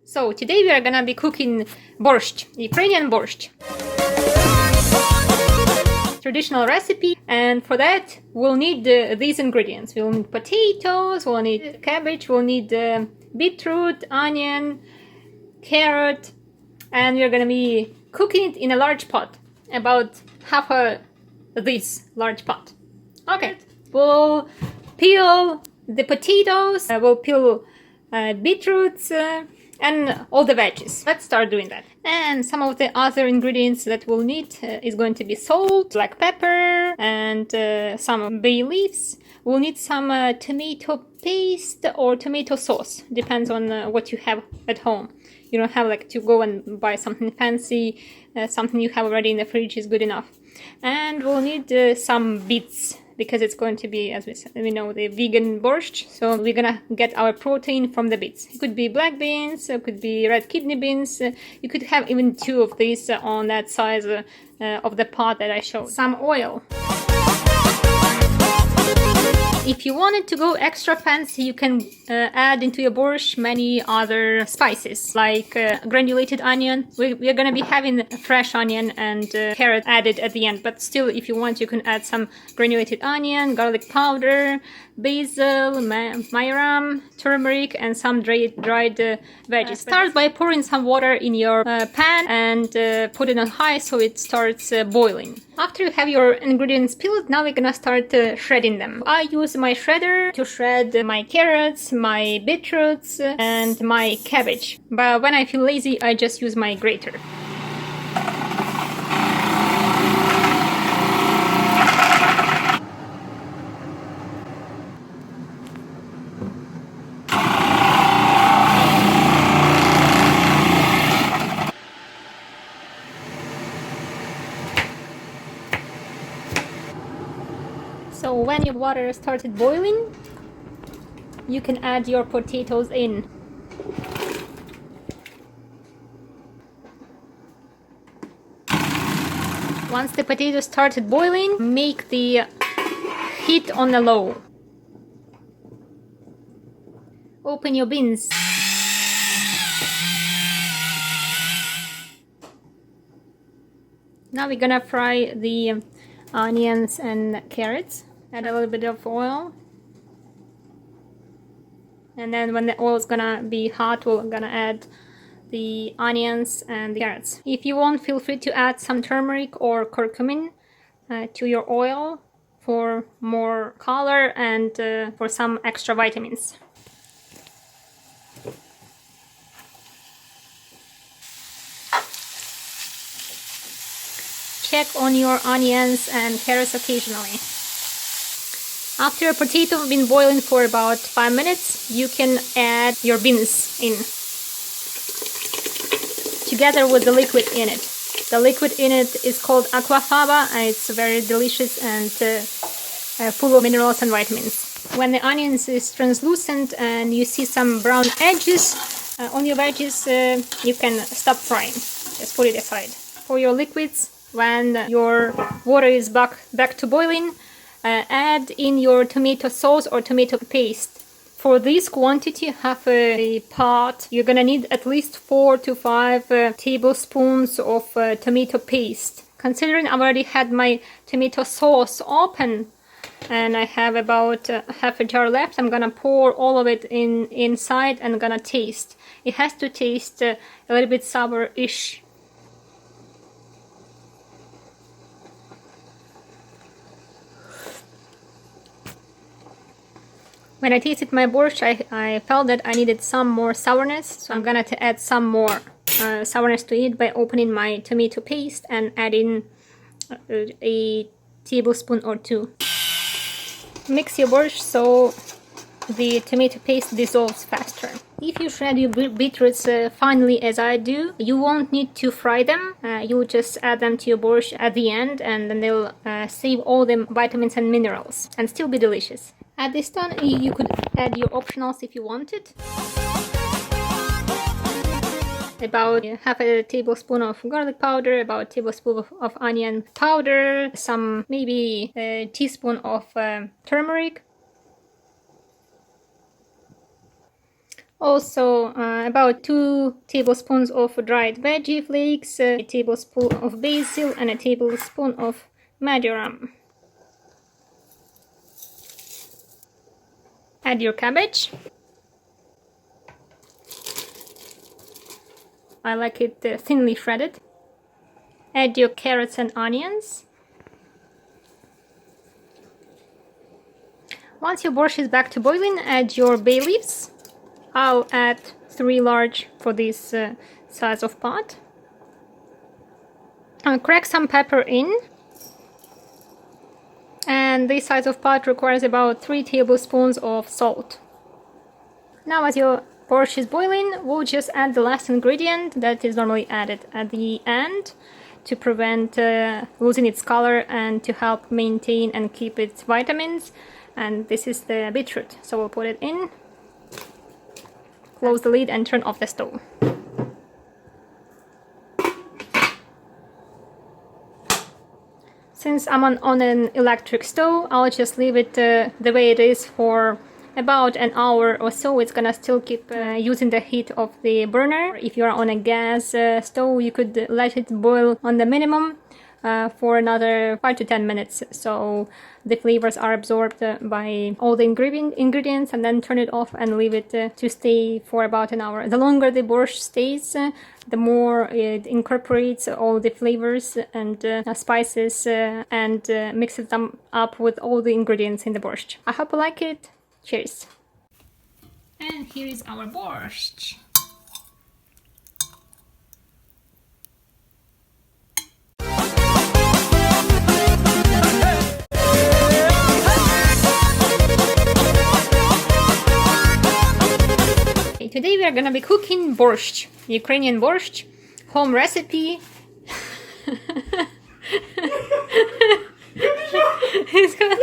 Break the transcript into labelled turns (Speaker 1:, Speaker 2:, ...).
Speaker 1: So today we are gonna be cooking borscht, Ukrainian borscht. Traditional recipe, and for that we'll need these ingredients. We'll need potatoes, we'll need cabbage, we'll need beetroot, onion, carrot, and we're gonna be cooking it in a large pot, about half this large pot. Okay, we'll peel the potatoes, we'll peel beetroots, and all the veggies. Let's start doing that. And some of the other ingredients that we'll need is going to be salt, black pepper, and some bay leaves. We'll need some tomato paste or tomato sauce. Depends on what you have at home. You don't have like to go and buy something fancy. Something you have already in the fridge is good enough. And we'll need some beets, because it's going to be, as we know, the vegan borscht. So we're gonna get our protein from the beets. It could be black beans, it could be red kidney beans. You could have even 2 of these on that size of the pot that I showed. Some oil. If you wanted to go extra fancy, you can add into your borscht many other spices, like granulated onion. We're going to be having fresh onion and carrot added at the end, but still, if you want, you can add some granulated onion, garlic powder, basil, majoram, turmeric, and some dried veggies. Start by pouring some water in your pan and put it on high so it starts boiling. After you have your ingredients peeled, now we're gonna start shredding them. I use my shredder to shred my carrots, my beetroots, and my cabbage. But when I feel lazy, I just use my grater. So when your water started boiling, you can add your potatoes in. Once the potatoes started boiling, make the heat on the low. Open your bins. Now we're gonna fry the onions and carrots. Add a little bit of oil, and then when the oil is gonna be hot, we're gonna add the onions and the carrots. If you want, feel free to add some turmeric or curcumin to your oil for more color and for some extra vitamins. Check on your onions and carrots occasionally. After your potato has been boiling for about 5 minutes, you can add your beans in, together with the liquid in it. The liquid in it is called aquafaba, and it's very delicious and full of minerals and vitamins. When the onions is translucent and you see some brown edges on your veggies, you can stop frying. Just put it aside. For your liquids, when your water is back to boiling, add in your tomato sauce or tomato paste. For this quantity, half a pot, you're gonna need at least 4 to 5 tablespoons of tomato paste. Considering I've already had my tomato sauce open and I have about half a jar left, I'm gonna pour all of it inside and gonna taste. It has to taste a little bit sour-ish. When I tasted my borscht, I felt that I needed some more sourness, so I'm gonna add some more sourness to it by opening my tomato paste and adding a tablespoon or 2. Mix your borscht so the tomato paste dissolves faster. If you shred your beetroots finely as I do, you won't need to fry them. You'll just add them to your borscht at the end, and then they'll save all the vitamins and minerals and still be delicious. At this time, you could add your optionals if you wanted. About half a tablespoon of garlic powder, about a tablespoon of onion powder, some maybe a teaspoon of turmeric, Also, about 2 tablespoons of dried veggie flakes, a tablespoon of basil, and a tablespoon of marjoram. Add your cabbage. I like it thinly shredded. Add your carrots and onions. Once your borscht is back to boiling, add your bay leaves. I'll add 3 large for this size of pot. Crack some pepper in. And this size of pot requires about 3 tablespoons of salt. Now as your borscht is boiling, we'll just add the last ingredient that is normally added at the end to prevent losing its color and to help maintain and keep its vitamins. And this is the beetroot. So we'll put it in, close the lid and turn off the stove. Since I'm on an electric stove, I'll just leave it the way it is for about an hour or so. It's gonna still keep using the heat of the burner. If you're on a gas stove, you could let it boil on the minimum for another 5 to 10 minutes, so the flavors are absorbed by all the ingredients, and then turn it off and leave it to stay for about an hour. The longer the borscht stays, the more it incorporates all the flavors and spices and mixes them up with all the ingredients in the borscht. I hope you like it. Cheers! And here is our borscht. Today we are gonna be cooking borscht, Ukrainian borscht, home recipe. He's gonna...